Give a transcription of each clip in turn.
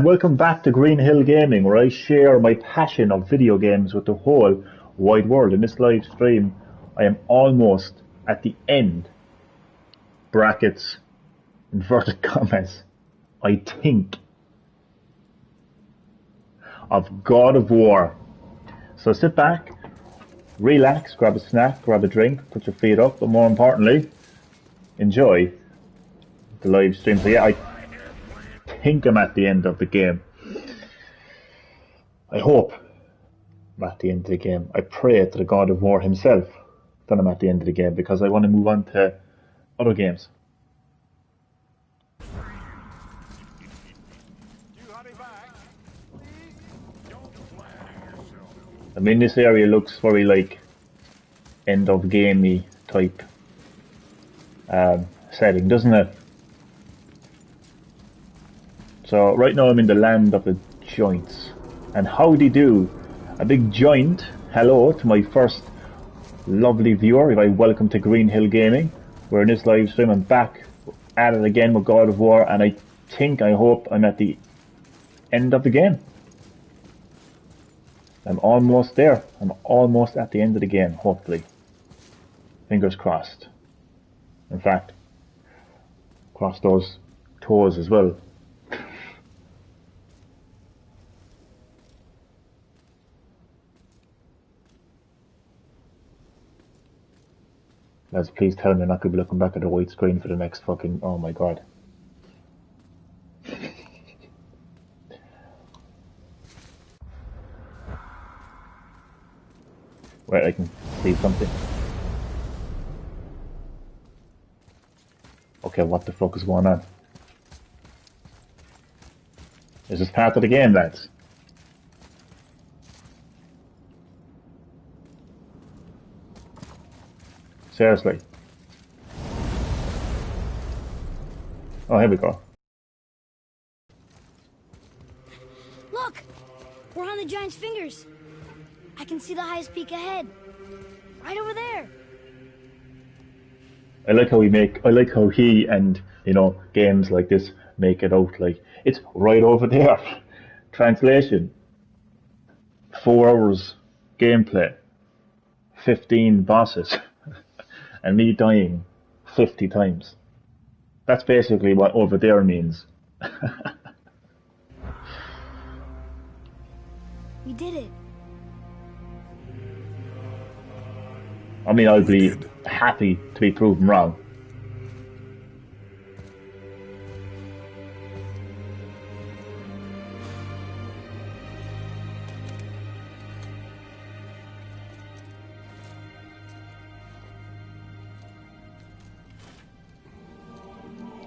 Welcome back to Green Hill Gaming, where I share my passion of video games with the whole wide world. In this live stream, I am almost at the end, brackets, inverted commas, I think, of God of War. So sit back, relax, grab a snack, grab a drink, put your feet up, but more importantly, enjoy the live stream. So yeah, I think I'm at the end of the game. I hope I'm at the end of the game. I pray to the God of War himself that I'm at the end of the game, because I want to move on to other games. I mean, this area looks very like end of gamey type setting, doesn't it? So right now I'm in the land of the joints. And howdy do, a big joint hello to my first lovely viewer. Welcome to Green Hill Gaming. We're in this live stream. I'm back at it again with God of War, and I hope I'm at the end of the game. I'm almost there. I'm almost at the end of the game, hopefully. Fingers crossed. In fact, cross those toes as well. Lads, please tell me I'm not going to be looking back at the white screen for the next fucking... Oh my god. Wait, I can see something. Okay, what the fuck is going on? Is this part of the game, lads? Seriously. Oh, here we go. Look! We're on the giant's fingers. I can see the highest peak ahead. Right over there. I like how he and, you know, games like this make it out like it's right over there. Translation. 4 hours gameplay. 15 bosses. And me dying 50 times. That's basically what over there means. We did it. I mean, I'll be happy to be proven wrong.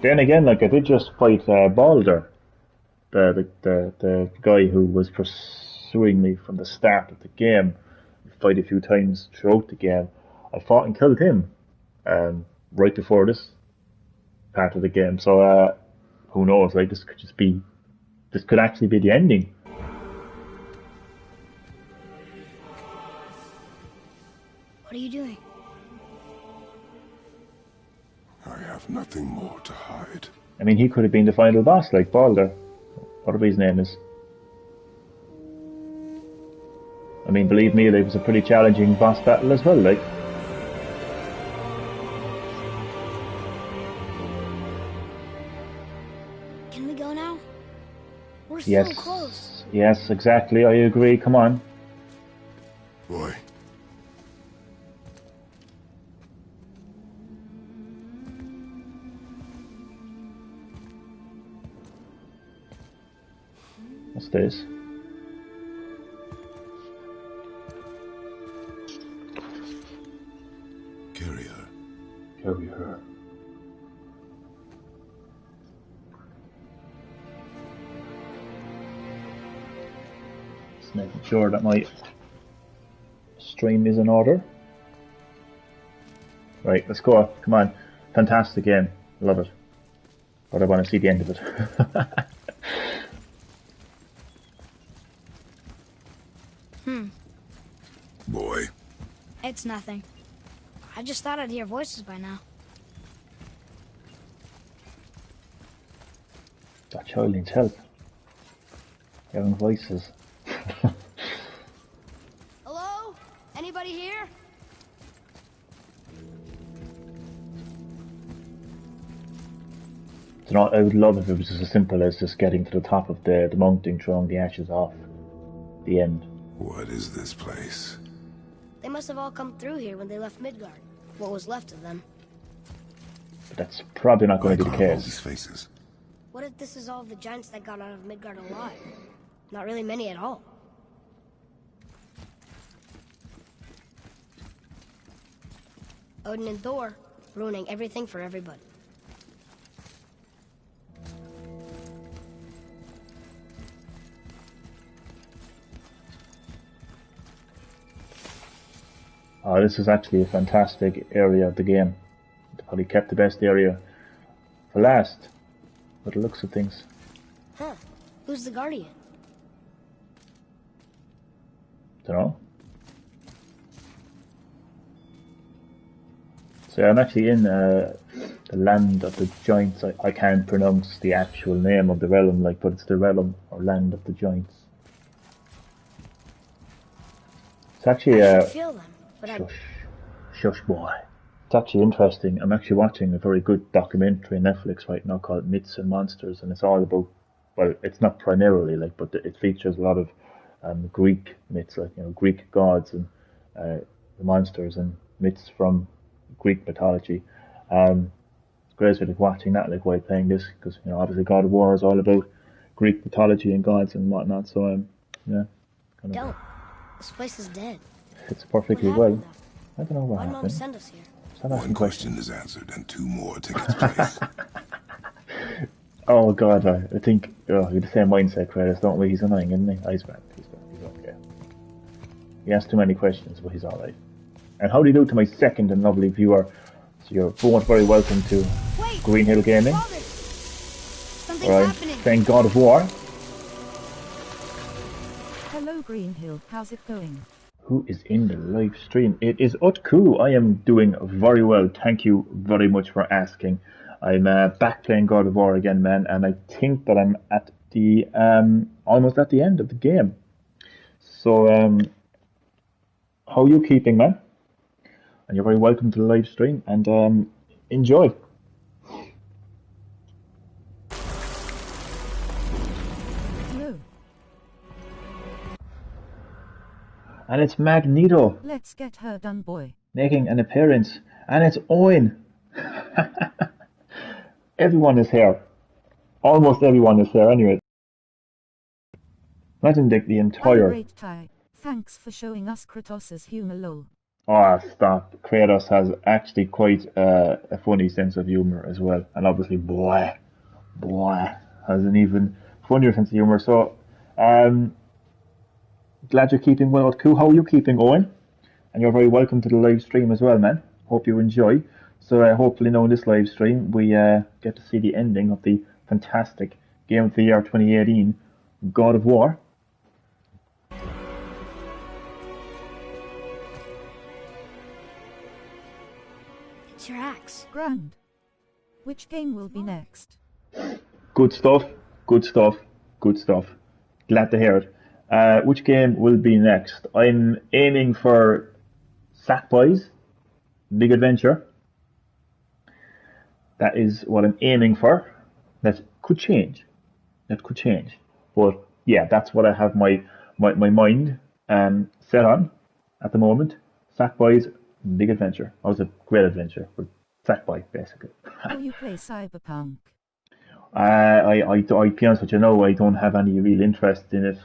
Then again, like I did just fight Balder, the guy who was pursuing me from the start of the game. We fight a few times throughout the game. I fought and killed him right before this part of the game. So who knows? Like this could actually be the ending. What are you doing? I have nothing more to hide. I mean, he could have been the final boss, like Balder, whatever his name is. I mean, believe me, it was a pretty challenging boss battle as well, like. Can we go now? We're so close. Yes, exactly, I agree, come on. Boy. What's this? Carry her. Carry her. Just making sure that my stream is in order. Right, let's go. Come on. Fantastic game. Love it. But I want to see the end of it. Boy. It's nothing. I just thought I'd hear voices by now. That child needs help. Hearing voices. Hello? Anybody here? You know, I would love if it was just as simple as just getting to the top of the mountain, throwing the ashes off. The end. What is this place? They must have all come through here when they left Midgard. What was left of them. But that's probably not going to be the Why carve all case. these faces? What if this is all the giants that got out of Midgard alive? Not really many at all. Odin and Thor, ruining everything for everybody. Oh, this is actually a fantastic area of the game. They probably kept the best area for last, by the looks of things. Huh. Who's the Guardian? Don't know. So I'm actually in the land of the giants. I can't pronounce the actual name of the realm, like, but it's the realm or land of the giants. It's actually I should feel them, but I... Shush boy. It's actually interesting. I'm actually watching a very good documentary on Netflix right now called Myths and Monsters, and it's all about, well, it's not primarily like, but it features a lot of Greek myths, like, you know, Greek gods and the monsters and myths from Greek mythology. It's great like watching that, like while playing this, because, you know, obviously God of War is all about Greek mythology and gods and whatnot. So yeah, kind of Don't. This place is dead. fits perfectly What well. happened, though? I don't know what Why'd Mom happened. send us here? Stop asking One questions. question is answered and two more take its place. Oh God, I think we have the same mindset, Kratos, don't we? He's annoying, isn't he? Oh, he's back. He's okay. He asks too many questions, but he's alright. And how do you do to my second and lovely viewer? So you're both very welcome to Wait! Green Hill Gaming. Father! Something's Alright, happening! playing God of War. Hello Greenhill, how's it going? Who is in the live stream? It is Utku. I am doing very well. Thank you very much for asking. I'm back playing God of War again, man, and I think that I'm at the almost at the end of the game. So, how are you keeping, man? And you're very welcome to the live stream, and enjoy. Hello, And it's Magneto let's get her done, boy. making an appearance, and it's Owen. Everyone is here. Almost everyone is here, anyway. Imagine the entire... Great Ty. Thanks for showing us Kratos' humor, lol. Oh, stop. Kratos has actually quite a funny sense of humour as well. And obviously, boy, has an even funnier sense of humour. So, glad you're keeping well. Cool. How are you keeping, Owen? And you're very welcome to the live stream as well, man. Hope you enjoy. So, hopefully now in this live stream, we get to see the ending of the fantastic Game of the Year 2018, God of War. It's your axe. Grand. Which game will be next? Good stuff, good stuff, good stuff. Glad to hear it. Which game will be next? I'm aiming for Sackboy's Big Adventure. That is what I'm aiming for. That could change. But yeah, that's what I have my mind set on at the moment. Sackboy's Big Adventure. That was a great adventure, but Sackboy basically. Will you play Cyberpunk? I to be honest with you, no, I don't have any real interest in it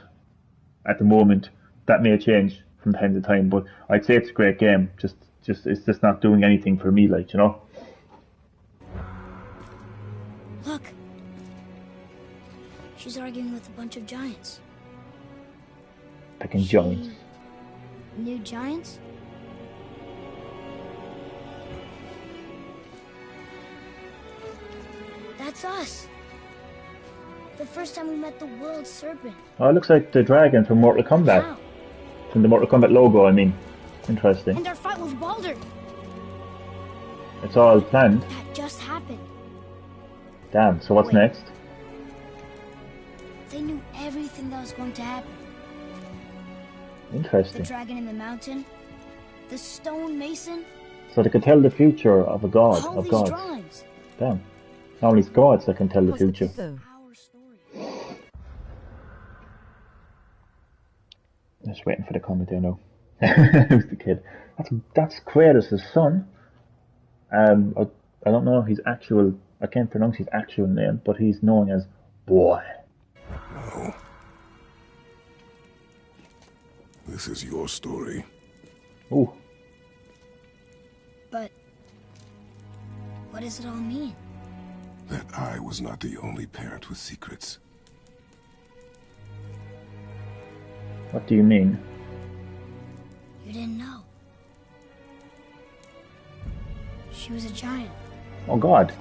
at the moment. That may change from time to time, but I'd say it's a great game. Just it's just not doing anything for me, like, you know. Look. She's arguing with a bunch of giants. Picking giants. New giants? That's us. The first time we met the world serpent. Oh, it looks like the dragon from Mortal Kombat. Wow. From the Mortal Kombat logo, I mean. Interesting. And our fight with Baldur. It's all planned. That just happened. Damn, so what's Wait. next? They knew everything that was going to happen. The Interesting. dragon in the mountain, the stone mason, So they could tell the future of a god, all of these gods. drawings. Damn. Not only it's gods that can tell the Was the future. kid though? Our story. Just waiting for the comment there now. Who's the kid? That's Kratos' son. I don't know his actual. I can't pronounce his actual name, but he's known as Boy. No. This is your story. Ooh, But what does it all mean? That I was not the only parent with secrets. what do you mean? You didn't know. She was a giant. Oh God.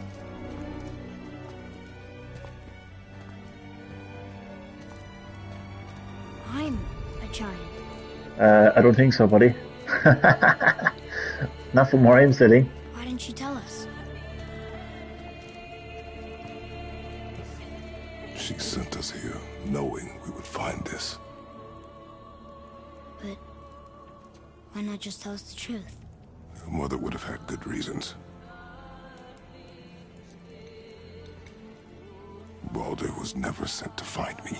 I'm a giant. I don't think so, buddy. Not from where I'm sitting. Why didn't you tell us? She sent us here, knowing we would find this. But why not just tell us the truth? Your mother would have had good reasons. Baldur was never sent to find me.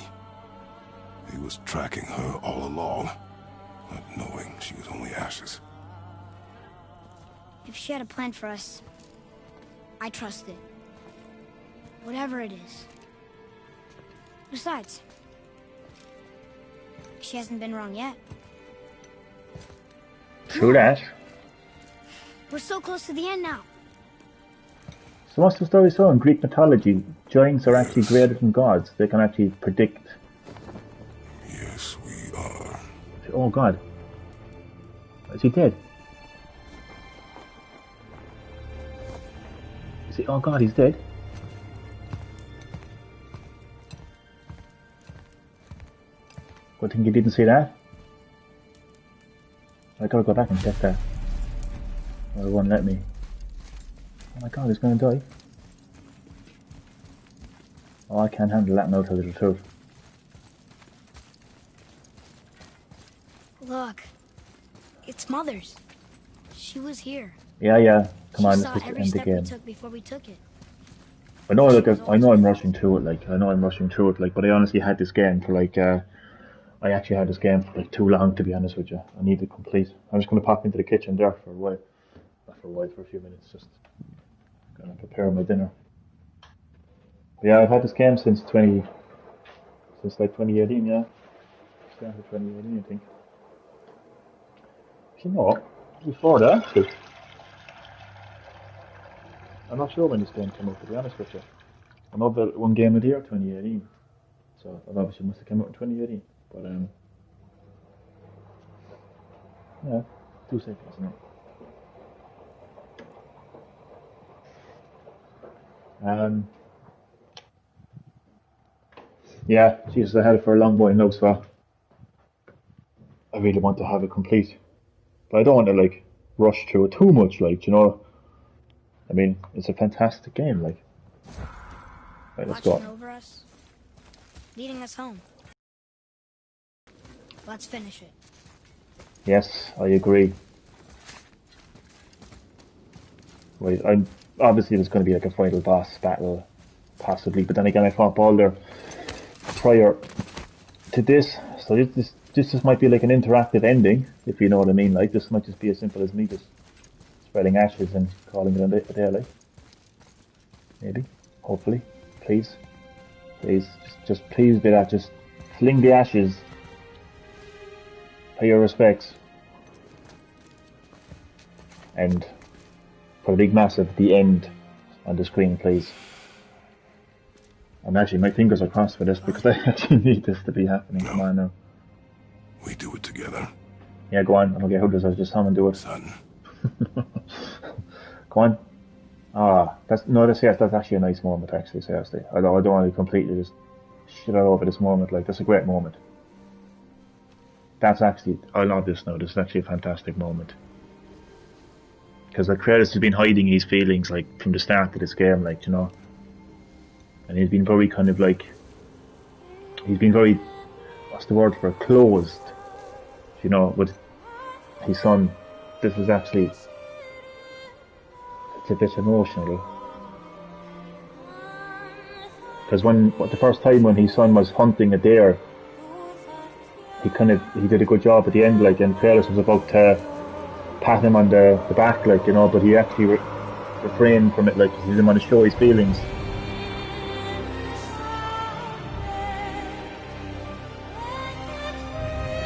He was tracking her all along, not knowing she was only ashes. If she had a plan for us, I trust it. Whatever it is. Besides, she hasn't been wrong yet. True that. We're so close to the end now. So what's the story so? In Greek mythology, giants are actually greater than gods. They can actually predict. Yes, we are. Oh God. Is he dead? Is he? Oh God, he's dead. Good thing you didn't see that. I gotta go back and check that. Well, it won't let me. Oh my God, he's gonna die. Oh, I can't handle that now, to tell you the truth. Look, it's Mother's. She was here. Yeah. Come on, She let's saw just every end the step we game. took before we took it. I know, like, I know I'm rushing through it, like, but I honestly had this game for, like, I actually had this game for, like, too long, to be honest with you. I need to complete. I'm just going to pop into the kitchen there for a while. Not for a while, for a few minutes, just going to prepare my dinner. But yeah, I've had this game since like 2018, yeah. Started 2018, I think. You know what? Before that, actually. I'm not sure when this game came out, to be honest with you. I know that one game of the year, 2018. So it obviously must have come out in 2018. But yeah, 2 seconds, isn't it? Yeah, Jesus, I had it for a long while now, so I really want to have it complete. But I don't want to, like, rush through it too much, like, you know. I mean, it's a fantastic game, like. Right, let's Watching go. over us, leading us home. Let's finish it. Yes, I agree. Right, I'm obviously there's going to be like a final boss battle, possibly. But then again, I fought Baldur prior to this, so this just might be like an interactive ending, if you know what I mean. Like, this might just be as simple as me just spreading ashes and calling it a day, like. Maybe, hopefully, please, just please be that. Just fling the ashes. Pay your respects. And put a big massive "the end" on the screen, please. And actually, my fingers are crossed for this because I actually need this to be happening. Come on now. We do it together, Yeah, go on. I don't get who does. I just someone do it. son. Go on. That's actually a nice moment. Actually, seriously. I don't want to completely just shit all over this moment. Like, that's a great moment. That's actually, I love this now. This is actually a fantastic moment. Because like Kratos has been hiding his feelings like from the start of this game, like, you know. And he's been very kind of like he's been very, what's the word for it, closed, you know, with his son. This was actually, it's a bit emotional. Because the first time when his son was hunting a deer, he did a good job at the end, like, and Kratos was about to pat him on the back, like, you know, but he actually refrained from it, like, he didn't want to show his feelings.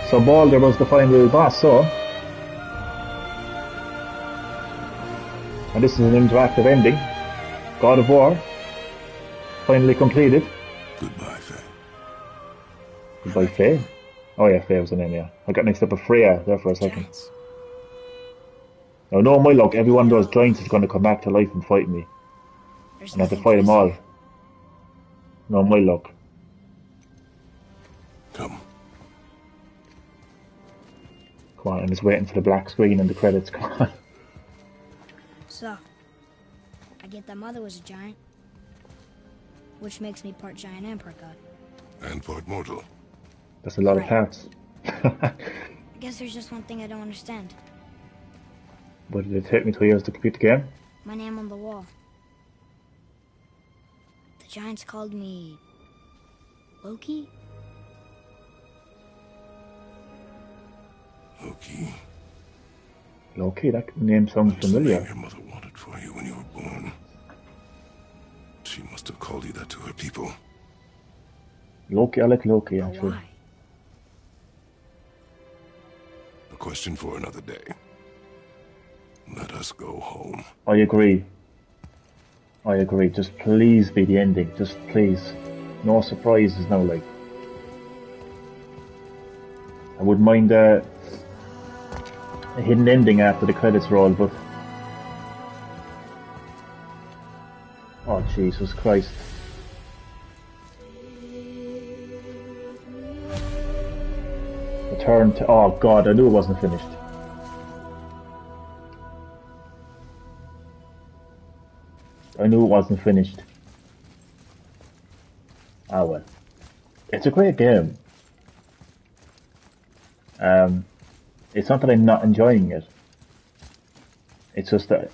So Baldur was the final boss, so. And this is an interactive ending. God of War, finally completed. Goodbye, Faye. Goodbye, Faye. Oh yeah, Faye was the name, yeah. I got mixed up with Freya there for a second. Giants. Now, no, my luck, every one of those giants is going to come back to life and fight me. There's And I have to nothing fight them this all. here. No, my luck. Come. Come on, I'm just waiting for the black screen and the credits, come on. So, I get that mother was a giant, which makes me part giant and part god. And part mortal. That's a lot of Right. parts. I guess there's just one thing I don't understand. But did it take me 2 years to complete the game? My name on the wall. The giants called me Loki? Loki. Loki, that name sounds That's the name familiar. your mother wanted for you when you were born. She must have called you that to her people. Loki, I like Loki, But actually. why? A question for another day. Let us go home. I agree. I agree. Just please be the ending. Just please. No surprises now, like. I wouldn't mind a hidden ending after the credits roll, but... Oh, Jesus Christ. Return to... Oh, God, I knew it wasn't finished. I knew it wasn't finished. Ah, well. It's a great game. It's not that I'm not enjoying it. It's just that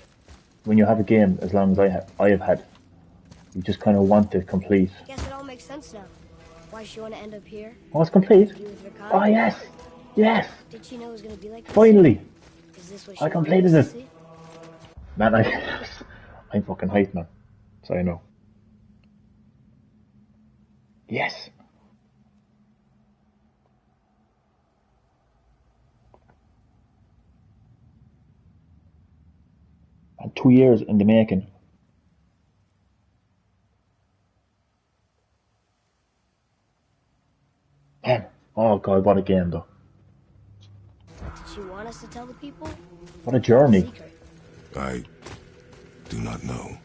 when you have a game as long as I have had, you just kind of want it complete. Guess it all makes sense now. Why she want to end up here? Oh, it's complete. Be with Ricardo? Oh, yes. Yes. Did she know it was gonna be like this? Finally. Is this what I she completed wanted us it. to see? Man, I'm fucking hyped, man. So you know. Yes. And 2 years in the making. Man, oh God, what a game though. Did she want us to tell the people? What a journey. Secret. I do not know.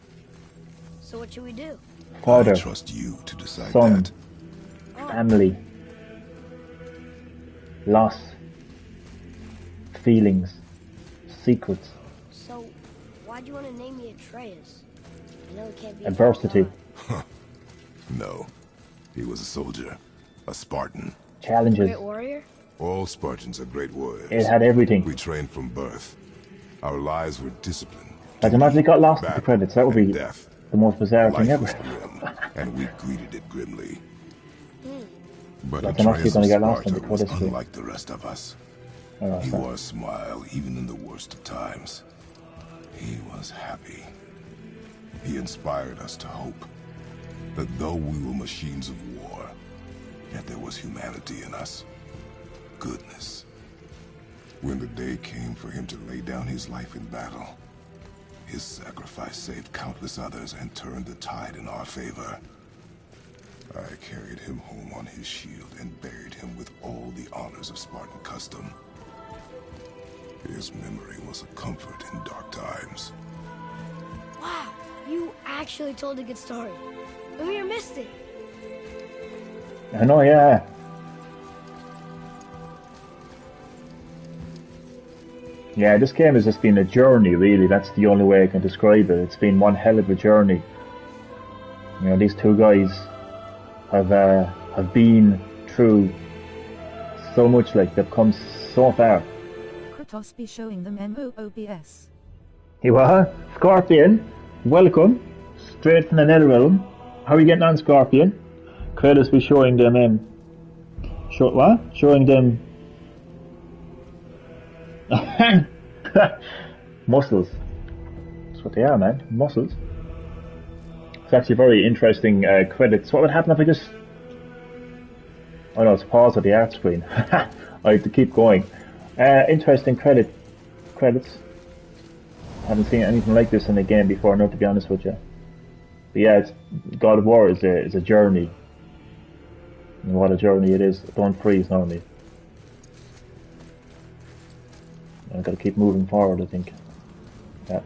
So what should we do? Father, I trust you to decide son, that. family, loss, feelings, secrets, So, why'd you want to name me Atreus? I know it can't be adversity, No. He was a soldier. A Spartan. challenges. Great warrior? All Spartans are great warriors. It had everything. We trained from birth. Our lives were disciplined. Like, imagine it got lost in the Battle credits. That would and be death. the most bizarre thing Life ever. was grim, and we greeted it grimly. But Like, I'm actually Atreus gonna of get lost in Sparta the was credits too. unlike the rest of us. Oh, He sorry. wore a smile even in the worst of times. He was happy. He inspired us to hope that though we were machines of war, yet there was humanity in us. Goodness. When the day came for him to lay down his life in battle, his sacrifice saved countless others and turned the tide in our favor. I carried him home on his shield and buried him with all the honors of Spartan custom. His memory was a comfort in dark times. Wow, you actually told a good story. Amir missed it. I know, yeah. Yeah, this game has just been a journey, really. That's the only way I can describe it. It's been one hell of a journey. You know, these two guys have have been through so much, like they've come so far. Kratos be showing them MOOBS. You are? Scorpion, welcome. Straight from the Netherrealm. How are you getting on, Scorpion? Kratos be showing them, Showing them... muscles. That's what they are, man. Muscles. It's actually very interesting credits. What would happen if I just... Oh no, it's pause at the art screen. I have to keep going. Interesting credits. Haven't seen anything like this in a game before, no, to be honest with you. But yeah, it's, God of War is a journey. And what a journey it is. Don't freeze normally. I've got to keep moving forward, I think. Yeah.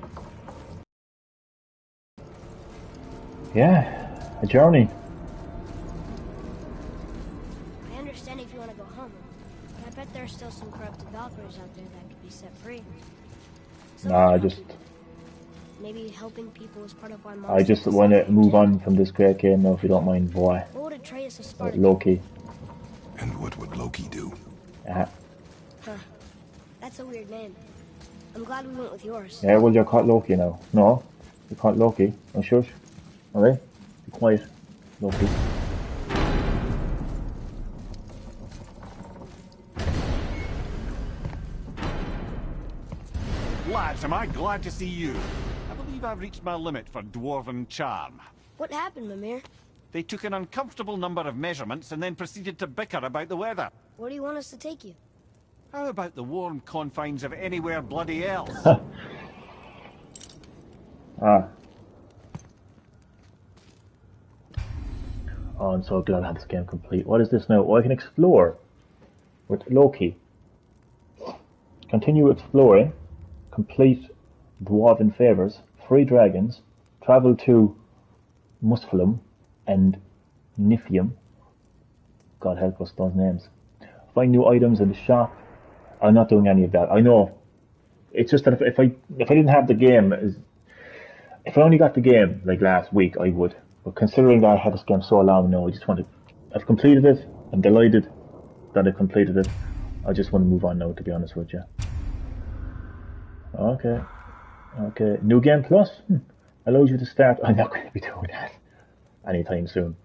Yeah, a journey. I understand if you want to go home, but I bet there's still some corrupted Valkyries out there that could be set free. Nah, I just... Maybe helping people is part of our I just want to move on from this great game now, if you don't mind, boy. What would Atreus of Sparta? Loki. And what would Loki do? Yeah. Huh. That's a weird name. I'm glad we went with yours. Yeah, well, you're caught Loki now. No, you're caught Loki. Oh, shush. Alright? Be quiet, Loki. Lads, am I glad to see you. I believe I've reached my limit for dwarven charm. What happened, Mimir? They took an uncomfortable number of measurements and then proceeded to bicker about the weather. Where do you want us to take you? How about the warm confines of anywhere bloody else? Ah. Oh, I'm so glad I had this game complete. What is this now? Oh, I can explore with Loki. Continue exploring. Complete Dwarven Favors. Free dragons. Travel to Muspelheim and Niflheim. God help us, those names. Find new items in the shop. I'm not doing any of that. I know. It's just that if I didn't have the game, if I only got the game like last week, I would. But considering that I had this game so long now, I just want to... I've completed it. I'm delighted that I completed it. I just want to move on now, to be honest with you. Okay. Okay. New Game Plus? Allows you to start... I'm not going to be doing that anytime soon.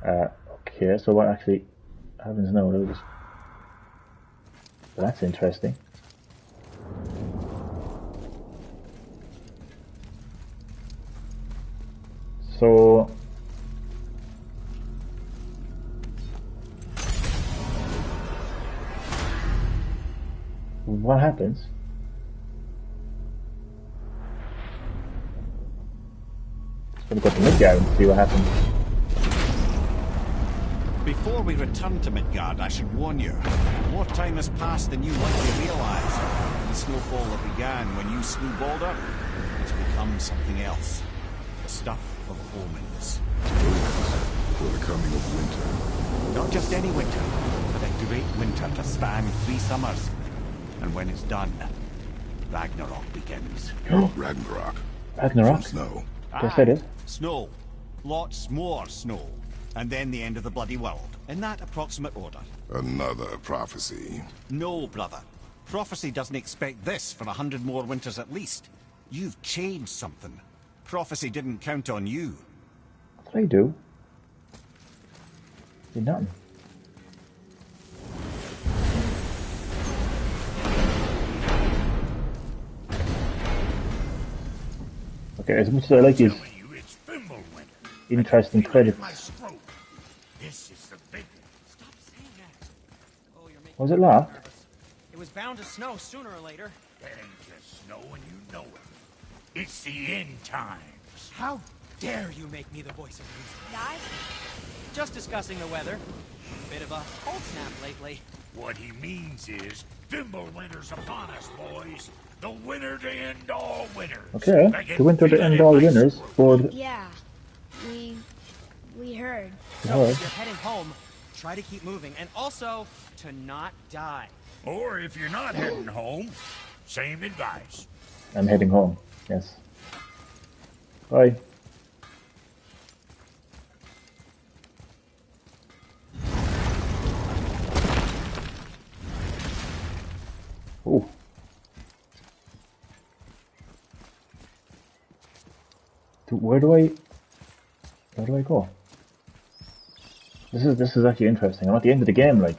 Okay, so what actually happens now? Well, that's interesting. So what happens? Just gonna go to Midgard and see what happens. Before we return to Midgard, I should warn you. More time has passed than you likely realise. The snowfall that began when you slew Baldur has become something else. The stuff of omens. For the coming of winter. Not just any winter, but a great winter to span 3 summers. And when it's done, Ragnarok begins. Ragnarok. Ragnarok? From snow. Yes, it is. Snow. Lots more snow. And then the end of the bloody world. In that approximate order. Another prophecy. No, brother. Prophecy doesn't expect this for 100 more winters at least. You've changed something. Prophecy didn't count on you. What did I do? Did nothing. Okay, as much as I like these interesting credits. This is the big one. Stop saying that. Oh, you're making Was it me laugh? nervous. It was bound to snow sooner or later. That ain't just snow and you know it. It's the end times. How dare you make me the voice of reason? Guys? Just discussing the weather. Bit of a cold snap lately. What he means is, Fimbulwinter's upon us, boys. The winter to end all winners. Okay, I can the winter to feel end it all in my winners. throat. But Yeah. We heard. So Alright. if you're heading home, try to keep moving. And also, to not die. Or if you're not heading home, same advice. I'm heading home. Yes. Bye. Where do I go? This is actually interesting. I'm at the end of the game, like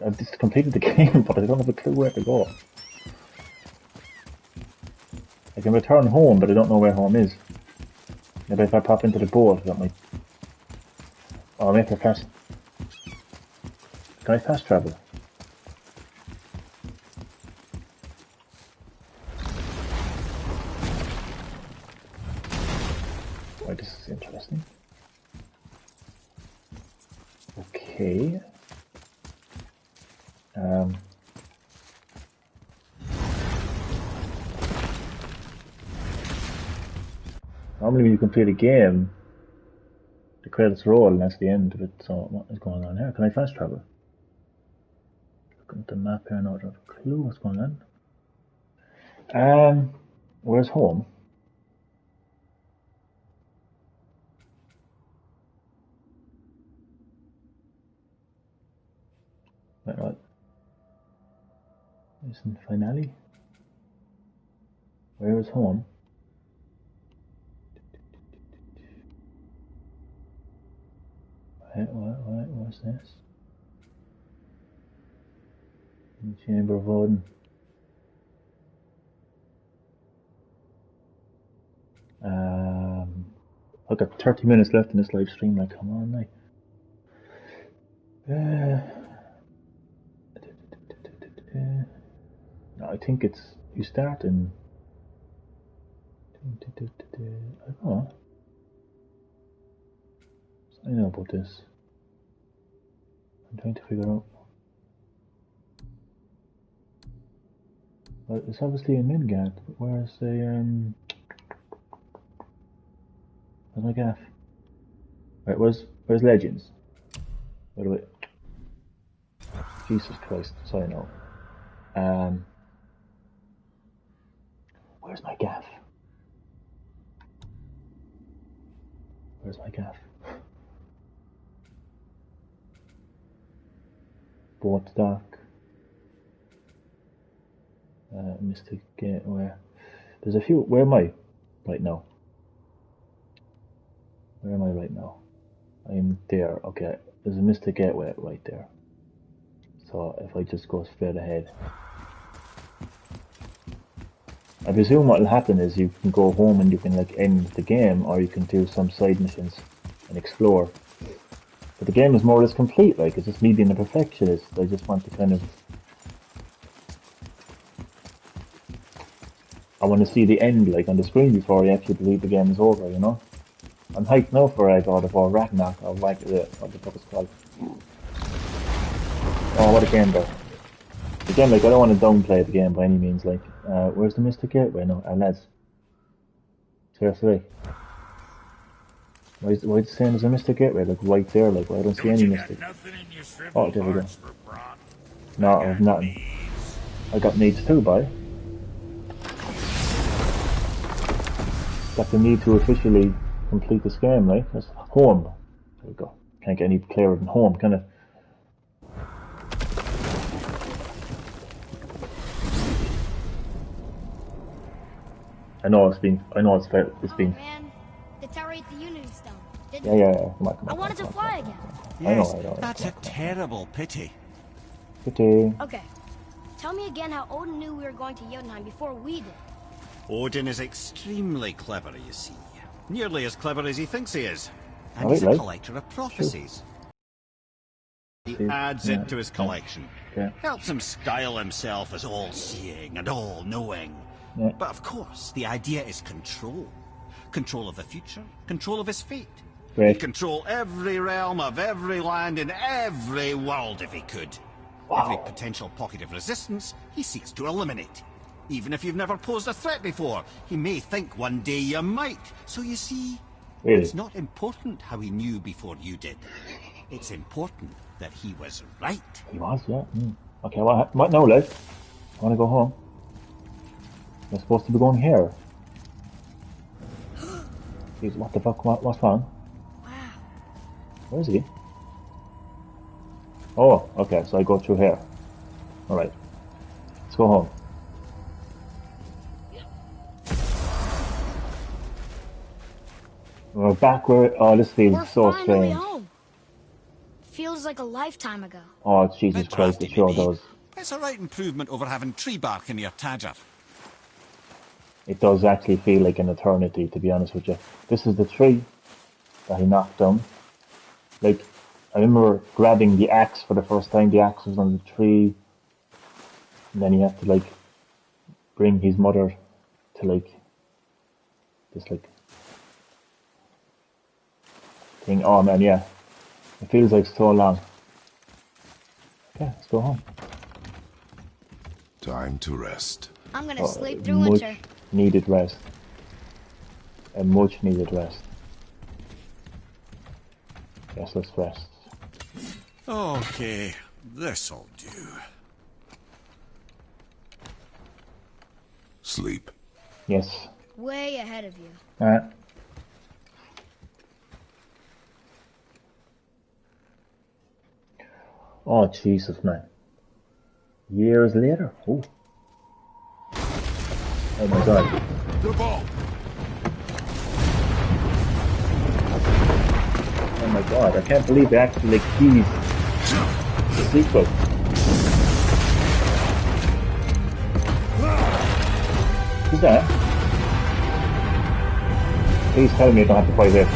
I've just completed the game, but I don't have a clue where to go. I can return home, but I don't know where home is. Maybe if I pop into the boat, that might. Oh, maybe fast. Can I fast travel? Oh, this is interesting. Okay. Normally when you complete a game, the credits roll and that's the end of it, so what is going on here? Can I fast travel? Looking at the map here now, I don't have a clue what's going on. Where's home? Wait, what? Isn't finale? Where is home? What's this? Chamber of Odin. I've got 30 minutes left in this live stream, like, come on, like. No, I think it's, you start in, I don't know. I know about this. I'm trying to figure out. Well, it's obviously in Midgard. Where's the where's my gaff? Right, where's Legends? Where do I? Jesus Christ! Sorry, no. Where's my gaff? Where's my gaff? Boat dock. Mystic Gateway. There's a few. Where am I right now? Where am I right now? I'm there. Okay. There's a Mystic Gateway right there. So if I just go straight ahead. I presume what will happen is you can go home and you can like end the game, or you can do some side missions and explore. But the game is more or less complete, like, it's just me being a perfectionist. I just want to kind of... I want to see the end, like, on the screen before I actually believe the game is over, you know? I'm hyped now for God of War Ragnarok, or what the fuck it's called. Oh, what a game, though. Again, like, I don't want to downplay the game by any means, like, where's the Mystic Gateway? No, lads. Seriously. Why is it saying there's a Mystic Gateway, like, right there, like, I don't see any Mystic. Oh, there we go. No, I've nothing. I got needs too, boy. Got the need to officially complete this game, right? That's home. There we go. Can't get any clearer than home, can it? I know it's been. Oh man, the tower ate the Unity Stone. Yeah. Come on. I wanted to fly again. Yes, that's a terrible pity. Pity. Okay, tell me again how Odin knew we were going to Jotunheim before we did. Odin is extremely clever, you see. Nearly as clever as he thinks he is. And Oh, he's a right. collector of prophecies. He adds Yeah, it to his collection. Okay. Helps him style himself as all-seeing and all-knowing. Yeah. But of course, the idea is control. Control of the future, control of his fate. Great. He'd control every realm of every land in every world if he could. Every potential pocket of resistance, he seeks to eliminate. Even if you've never posed a threat before, he may think one day you might. So you see, Really? it's not important how he knew before you did. It's important that he was right. He was, yeah. Okay, what now, Les? I want to go home. We're supposed to be going here. Jeez, what the fuck? What's wrong? Wow. Where is he? Oh, okay, so I go through here. Alright. Let's go home. We're back where... Oh, this feels We're so finally strange. home. Feels like a lifetime ago. Oh, Jesus Bit Christ, drafty, it sure maybe. does. But it's a right improvement over having tree bark in your Tadger. It does actually feel like an eternity, to be honest with you. This is the tree that he knocked down. Like, I remember grabbing the axe for the first time. The axe was on the tree. And then he had to, like, bring his mother to, like, this, like, thing. Oh, man, yeah. It feels like so long. Okay, let's go home. Time to rest. I'm gonna sleep through Much winter. needed rest. A much needed rest. Yes, let's rest. Okay, this'll do. Sleep. Yes. Way ahead of you. Alright. Oh, Jesus, man. Years later. Oh. Oh my God. The ball. Oh my God. I can't believe they actually, like, teased the sequel. Who's that? Please tell me I don't have to fight this.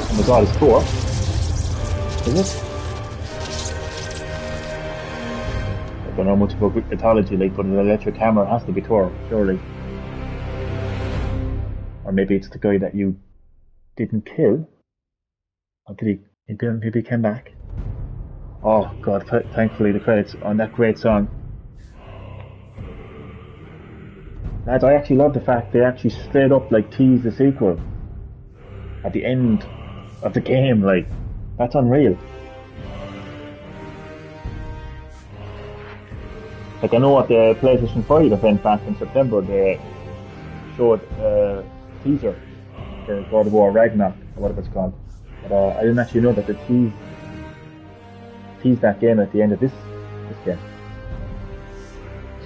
Oh my God, it's Thor. Is it? I don't know much about mythology, like, but an electric hammer has to be Thor, surely. Or maybe it's the guy that you didn't kill. Or did maybe he came back? Oh God, thankfully the credits on that great song. Lads, I actually love the fact they actually straight up, like, tease the sequel at the end of the game, like, that's unreal. Like, I know at the PlayStation 5 event back in September, they showed a teaser for God of War Ragnarok, or whatever it's called. But I didn't actually know that they teased that game at the end of this game.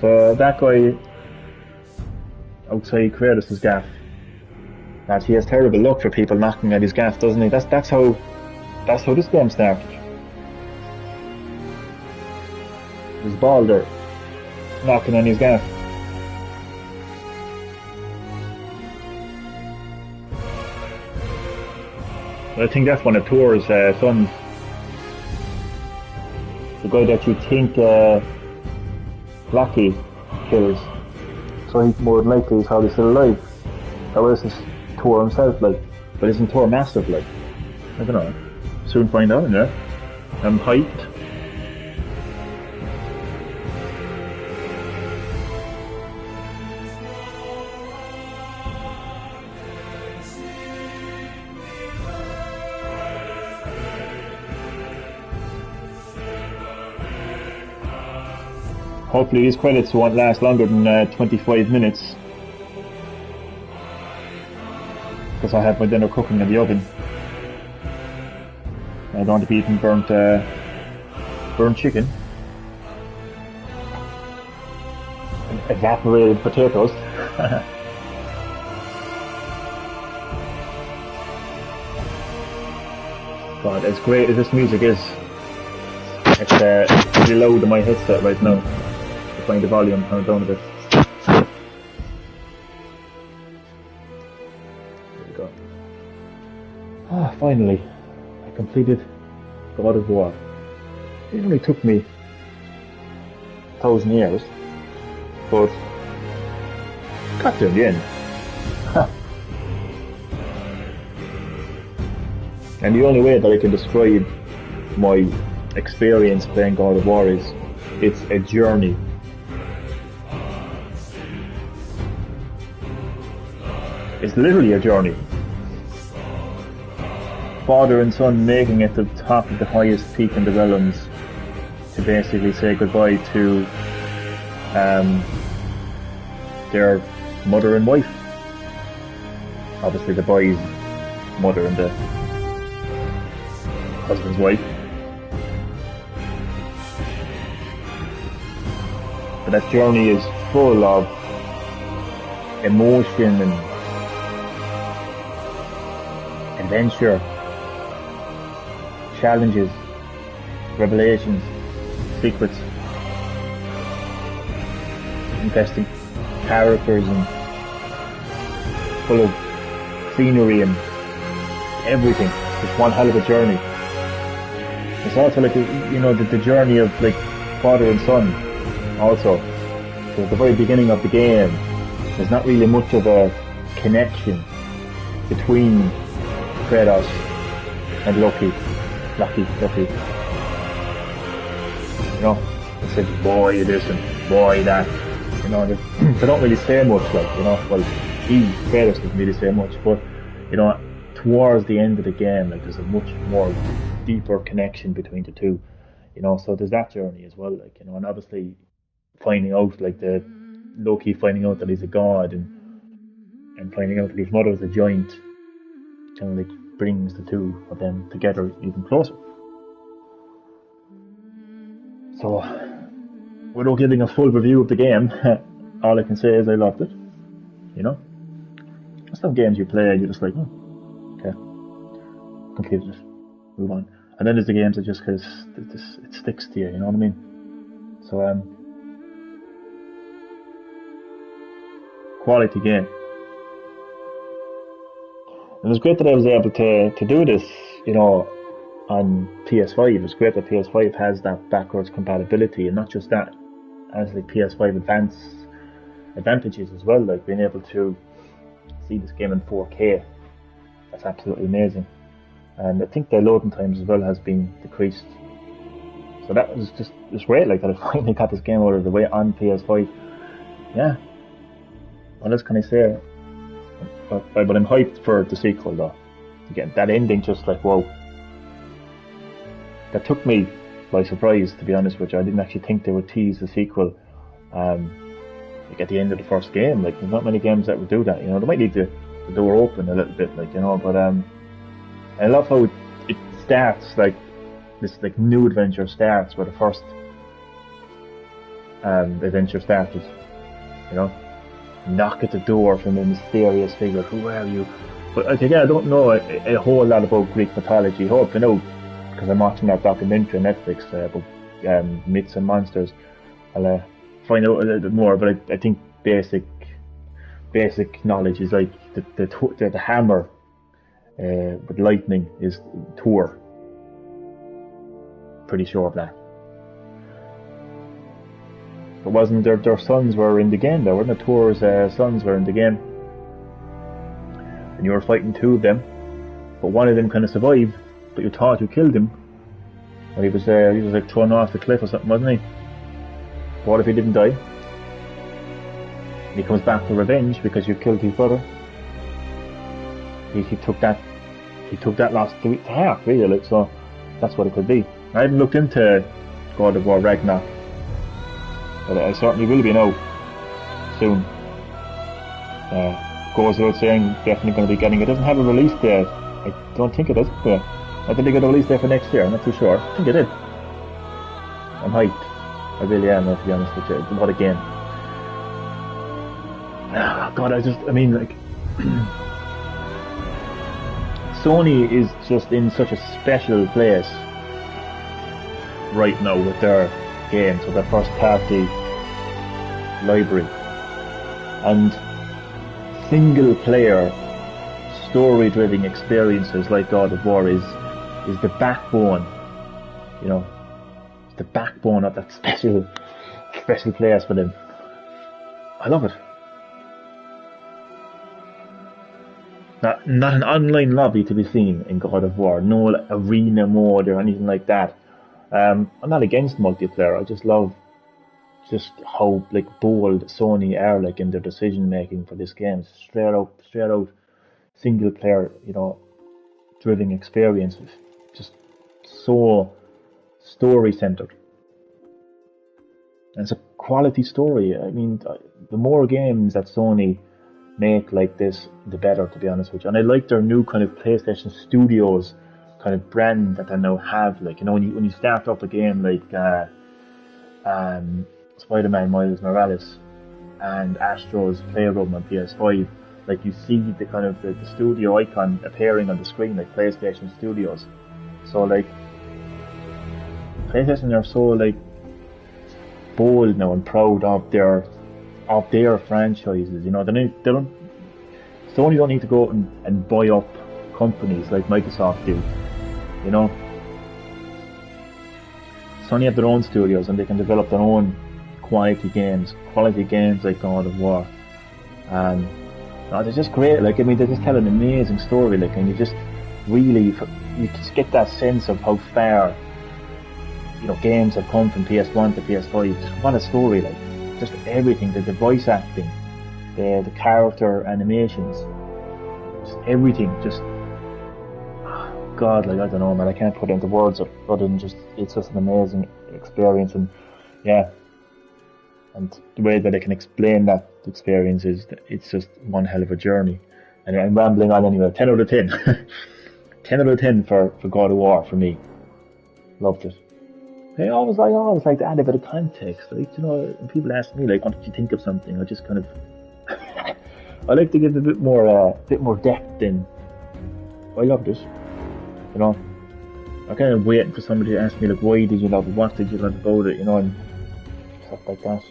So that guy outside Kratos' gaff, that he has terrible luck for people knocking at his gaff, doesn't he? That's how this game started. There's Baldur knocking on his gaff. I think that's one of Thor's sons. The guy that you think Loki kills. So he more than likely is probably still alive. Or else is Thor himself, like. But isn't Thor massive, like? I don't know. Soon find out, yeah? I'm hyped. Hopefully these credits won't last longer than 25 minutes. Because I have my dinner cooking in the oven. I don't want to be eating burnt chicken. Evaporated potatoes. God, as great as this music is, it's really loud in my headset right now. Find the volume, turn it down a bit. There we go. Ah, finally, I completed God of War. It only took me 1,000 years, but got to in the end. And the only way that I can describe my experience playing God of War is it's a journey. It's literally a journey. Father and son making it to the top of the highest peak in the realms to basically say goodbye to their mother and wife. Obviously the boy's mother and the husband's wife. But that journey is full of emotion and adventure, challenges, revelations, secrets, interesting characters, and full of scenery and everything. It's one hell of a journey. It's also like, you know, the journey of like father and son also. So at the very beginning of the game, there's not really much of a connection between Kratos and Loki. You know, they said, boy this and boy that. You know, they don't really say much, like, you know, well, Kratos doesn't really say much, but, you know, towards the end of the game, like, there's a much more deeper connection between the two, you know, so there's that journey as well, like, you know, and obviously finding out, like, the Loki finding out that he's a god and finding out that his mother is a giant, kind of like brings the two of them together even closer. So, without giving a full review of the game, all I can say is I loved it, you know. Some games you play and you're just like, okay, completed it, move on. And then there's the games that just kind of it sticks to you, you know what I mean? So quality game. And it was great that I was able to do this, you know, on PS5. It's great that PS5 has that backwards compatibility, and not just that, has the PS5 advantages as well, like being able to see this game in 4K. That's absolutely amazing. And I think the loading times as well has been decreased. So that was just great, like that I finally got this game out of the way on PS5. Yeah. What else can I say? But I'm hyped for the sequel though. Again, that ending just like, whoa. That took me by surprise, to be honest with you. I didn't actually think they would tease the sequel like at the end of the first game. Like, there's not many games that would do that, you know. They might leave the door open a little bit, like, you know, but I love how it starts, like this like new adventure starts where the first adventure started, you know. Knock at the door from a mysterious figure. Who are you? But again, I don't know a whole lot about Greek mythology. I hope I know, because I'm watching that documentary on Netflix about myths and monsters. I'll find out a little bit more, but I think basic knowledge is like the hammer with lightning is Thor. Pretty sure of that. But wasn't their sons were in the game though, weren't it? Thor's sons were in the game. And you were fighting two of them, but one of them kind of survived, but you thought you killed him. And he was like thrown off the cliff or something, wasn't he? What if he didn't die? And he comes back for revenge because you killed his brother. He took that loss to heart, really, like, so that's what it could be. I haven't looked into God of War Ragnarok, but I certainly will be now soon. Goes without saying, definitely going to be getting it. It doesn't have a release date. I don't think it does. I think they got a release date for next year. I'm not too sure. I think it did. I'm hyped. I really am, to be honest with you. What a game. God, I mean, like, Sony is just in such a special place right now with their games, with their first party library. And single player story driven experiences like God of War is the backbone, you know, it's the backbone of that special place for them. I love it. Not an online lobby to be seen in God of War, no arena mode or anything like that. I'm not against multiplayer, I just love just how like bold Sony are like in their decision making for this game. Straight out single player, you know, driven experiences, just so story centered. And it's a quality story. I mean, the more games that Sony make like this, the better, to be honest with you. And I like their new kind of PlayStation Studios kind of brand that they now have. Like, you know, when you start up a game like Spider-Man Miles Morales and Astro's Playroom on PS5, like you see the kind of the studio icon appearing on the screen, like PlayStation Studios. So like PlayStation are so like bold now and proud of their franchises. You know, they don't. Sony don't need to go out and buy up companies like Microsoft do. You know, Sony have their own studios and they can develop their own quality games like God of War. They're just great. Like, I mean, they just tell an amazing story. Like, and you just get that sense of how far, you know, games have come from PS1 to PS5. Just what a story! Like, just everything, the voice acting, the character animations, just everything. Just God, like I don't know, man. I can't put it into words other than just it's just an amazing experience, and yeah. And the way that I can explain that experience is that it's just one hell of a journey. And I'm rambling on anyway. 10 out of 10. 10 out of 10 for God of War for me. Loved it. I always like to add a bit of context. Like, you know, when people ask me, like, what did you think of something? I just kind of, I like to give a bit more depth in. I loved it. You know, I'm kind of waiting for somebody to ask me, like, why did you love it? What did you love about it? You know, and stuff like that.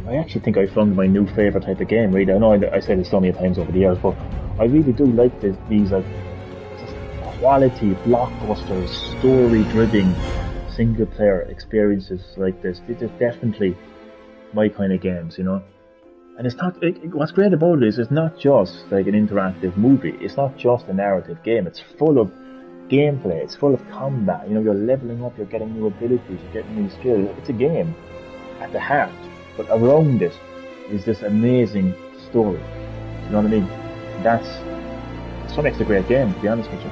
I actually think I found my new favourite type of game, really. I know I said it so many times over the years, but I really do like these like just quality blockbusters, story-driven single-player experiences like this. These are definitely my kind of games, you know. And it's not. What's great about it is it's not just like an interactive movie. It's not just a narrative game. It's full of gameplay. It's full of combat. You know, you're leveling up. You're getting new abilities. You're getting new skills. It's a game at the heart. But around it is this amazing story. You know what I mean? That's what makes it a great game, to be honest with you.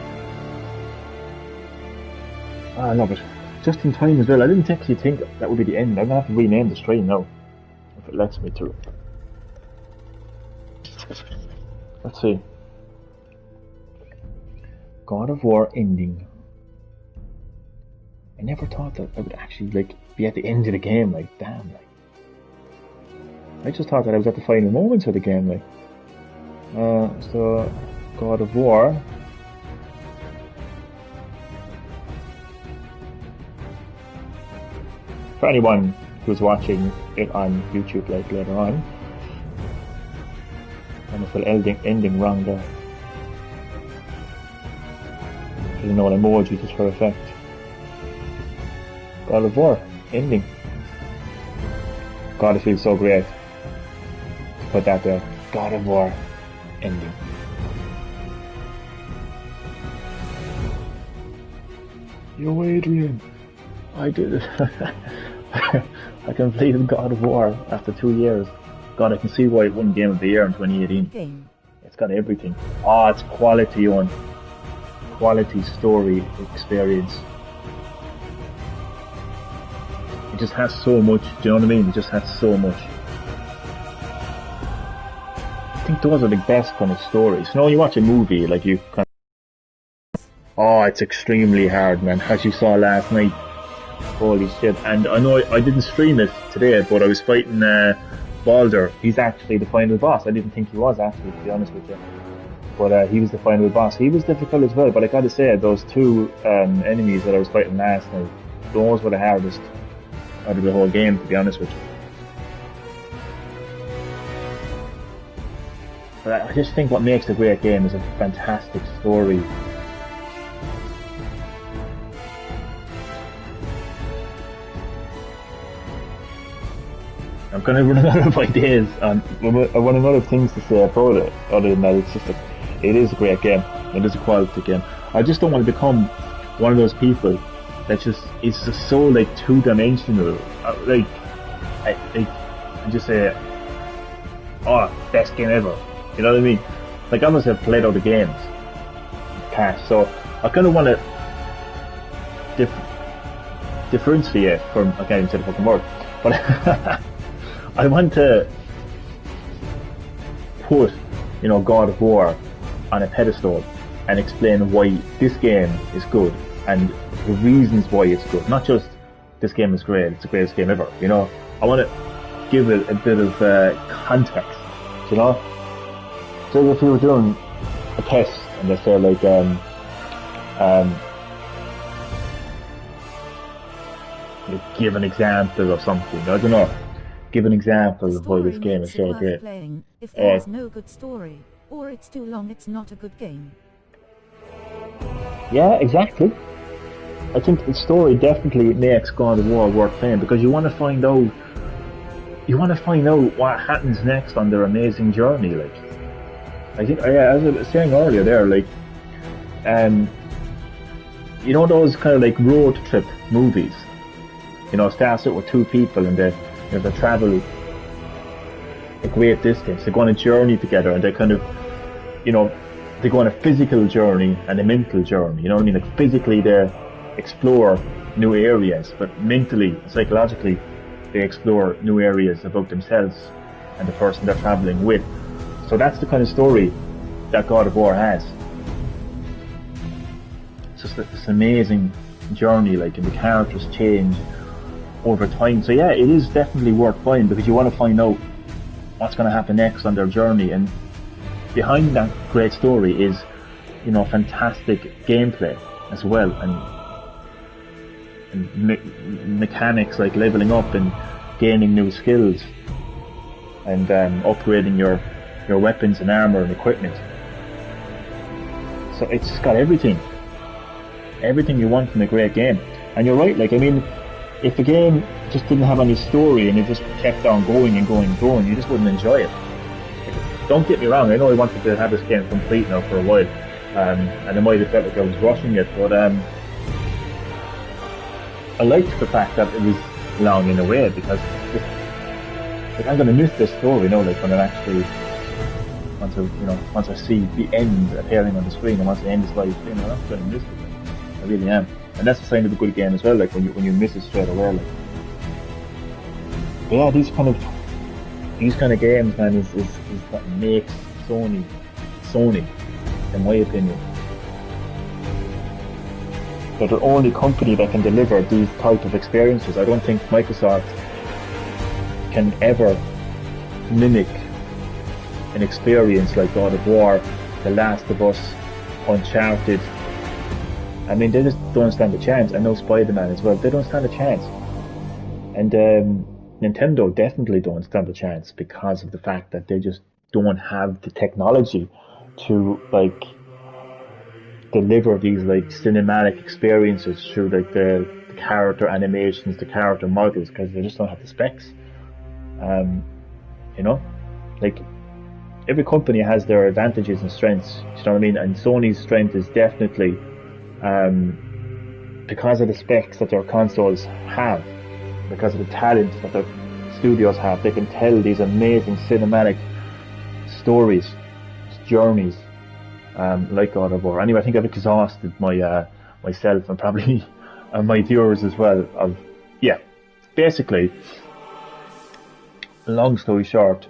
I love it. Just in time as well. I didn't actually think that would be the end. I'm gonna have to rename the stream now, if it lets me to. Let's see. God of War ending. I never thought that I would actually like be at the end of the game. Like, damn, like. I just thought that I was at the final moments of the game, like. So, God of War. For anyone who's watching it on YouTube, like, later on, I'm a little ending wrong there. I didn't know what emoji just for effect. God of War ending. God, it feels so great. Put that there. God of War ending. Yo, Adrian, I did it. I completed God of War after 2 years. God, I can see why it won Game of the Year in 2018. Game. It's got everything. Oh, it's quality on. Quality story experience. It just has so much, do you know what I mean? It just has so much. I think those are the best kind of stories. You know, when you watch a movie, like you kind of... Oh, it's extremely hard, man. As you saw last night. Holy shit. And I know I didn't stream it today, but I was fighting Baldur. He's actually the final boss. I didn't think he was, actually, to be honest with you. But he was the final boss. He was difficult as well, but I gotta say, those two enemies that I was fighting last night, those were the hardest out of the whole game, to be honest with you. But I just think what makes a great game is a fantastic story. I'm kind of running out of ideas and I'm running out of things to say about it, other than that it is a great game. It is a quality game. I just don't want to become one of those people that it's just so like two-dimensional. I just say, oh, best game ever. You know what I mean? Like, I must have played all the games. Cash. So I kind of want to differentiate from, I can't even say the fucking word, but I want to put, God of War on a pedestal and explain why this game is good and the reasons why it's good. Not just this game is great, it's the greatest game ever. You know, I want to give it a bit of context. You know, so if you were doing a test and they say like give an example of something. I don't know. Give an example of why this game is so great. Playing. If there is no good story, or it's too long, it's not a good game. Yeah, exactly. I think the story definitely makes God of War worth playing because you want to find out. You want to find out what happens next on their amazing journey. Like, I think, as I was saying earlier, there, like, you know those kind of like road trip movies. You know, it starts out with two people and they travel a great distance. They go on a journey together and they kind of, you know, they go on a physical journey and a mental journey. You know what I mean? Like physically they explore new areas, but mentally, psychologically, they explore new areas about themselves and the person they're traveling with. So that's the kind of story that God of War has. It's just this amazing journey, like, and the characters change over time. So yeah, it is definitely worth buying because you want to find out what's going to happen next on their journey, and behind that great story is, you know, fantastic gameplay as well, and mechanics like leveling up and gaining new skills and upgrading your weapons and armor and equipment. So it's got everything you want from a great game. And you're right, like, I mean, if the game just didn't have any story and it just kept on going and going and going, you just wouldn't enjoy it. Don't get me wrong, I know I wanted to have this game complete now for a while, and I might have felt like I was rushing it, but I liked the fact that it was long in a way, because like, I'm going to miss this story, you know, like when I actually, once I see the end appearing on the screen and once the end is live, you know, I'm going to miss it. I really am. And that's the sign of a good game as well, like when you miss it straight away. Like. But yeah, these kind of games, man, is what makes Sony, in my opinion. They're the only company that can deliver these type of experiences. I don't think Microsoft can ever mimic an experience like God of War, The Last of Us, Uncharted. I mean, they just don't stand a chance. I know Spider-Man as well. They don't stand a chance. And Nintendo definitely don't stand a chance because of the fact that they just don't have the technology to, like, deliver these, like, cinematic experiences through, like, the character animations, the character models, because they just don't have the specs. You know? Like, every company has their advantages and strengths, you know what I mean? And Sony's strength is definitely because of the specs that their consoles have, because of the talent that their studios have, they can tell these amazing cinematic stories, journeys, like God of War. Anyway, I think I've exhausted myself and probably my viewers as well. Basically, long story short,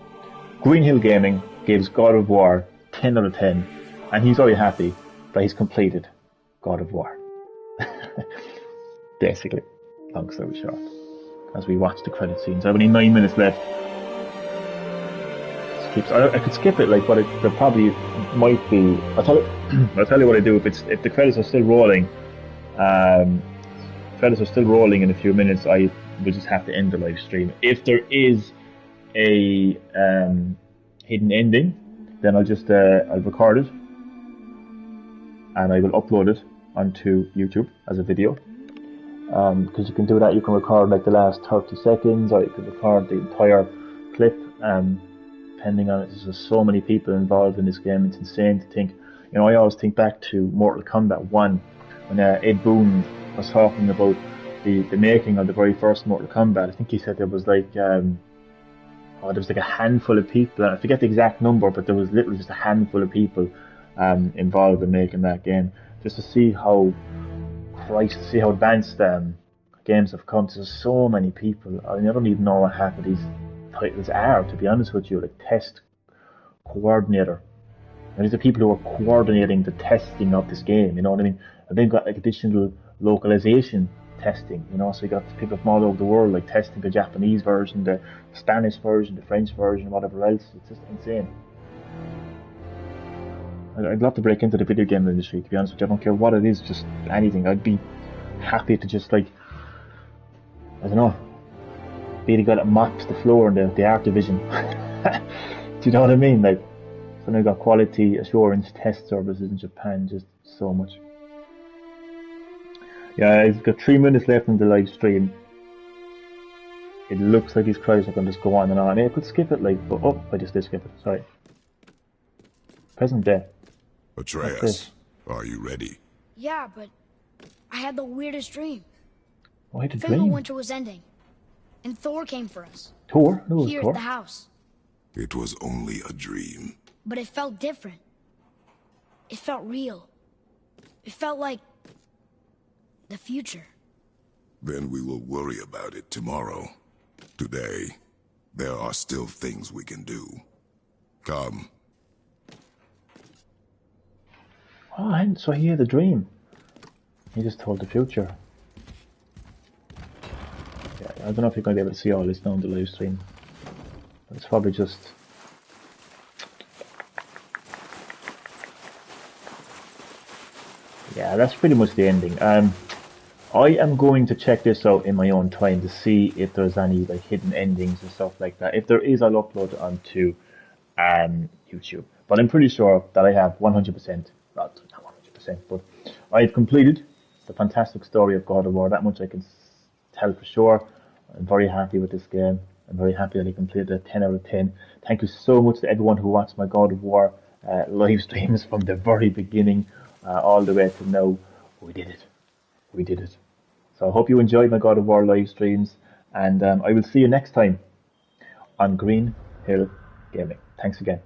Green Hill Gaming gives God of War 10 out of 10, and he's very happy that he's completed God of War. Basically, long story short, as we watch the credit scenes. I have only 9 minutes left. I could skip it, like, but there probably might be. I'll tell you what I do if the credits are still rolling. Credits are still rolling in a few minutes. I will just have to end the live stream. If there is a hidden ending, then I'll just I'll record it and I will upload it onto YouTube as a video. Because you can do that, you can record like the last 30 seconds, or you can record the entire clip. Depending on it, there's just so many people involved in this game. It's insane to think. You know, I always think back to Mortal Kombat 1 when Ed Boon was talking about the making of the very first Mortal Kombat. I think he said there was like there was like a handful of people. I forget the exact number, but there was literally just a handful of people involved in making that game. Just to see how advanced games have come. There's so many people. I mean, I don't even know what half of these titles are, to be honest with you. Like test coordinator. And these are people who are coordinating the testing of this game, you know what I mean? And they've got like additional localization testing, you know, so you got people from all over the world like testing the Japanese version, the Spanish version, the French version, whatever else. It's just insane. I'd love to break into the video game industry, to be honest with you. I don't care what it is, just anything. I'd be happy to just like, I don't know, be the guy that mops the floor in the art division. Do you know what I mean? Like, so they've got quality assurance test services in Japan, just so much. Yeah, I've got 3 minutes left in the live stream. It looks like these cries are going to just go on and on. I could skip it, like, but oh, I just did skip it. Sorry. Present day. Atreus, are you ready? Yeah, but I had the weirdest dream. Why the dream? Fimbulwinter was ending, and Thor came for us. Thor? No, it was Here Thor. at the house. It was only a dream. But it felt different. It felt real. It felt like the future. Then we will worry about it tomorrow. Today, there are still things we can do. Come. Oh, and so he had a dream. He just told the future. Yeah, I don't know if you're going to be able to see all this now on the live stream. But it's probably just... Yeah, that's pretty much the ending. I am going to check this out in my own time to see if there's any like hidden endings and stuff like that. If there is, I'll upload it onto YouTube. But I'm pretty sure that I have 100%, not 100%, but I've completed the fantastic story of God of War. That much I can tell for sure. I'm very happy with this game. I'm very happy that I completed a 10 out of 10. Thank you so much to everyone who watched my God of War live streams from the very beginning all the way to now. We did it. We did it. So I hope you enjoyed my God of War live streams, and I will see you next time on Green Hill Gaming. Thanks again.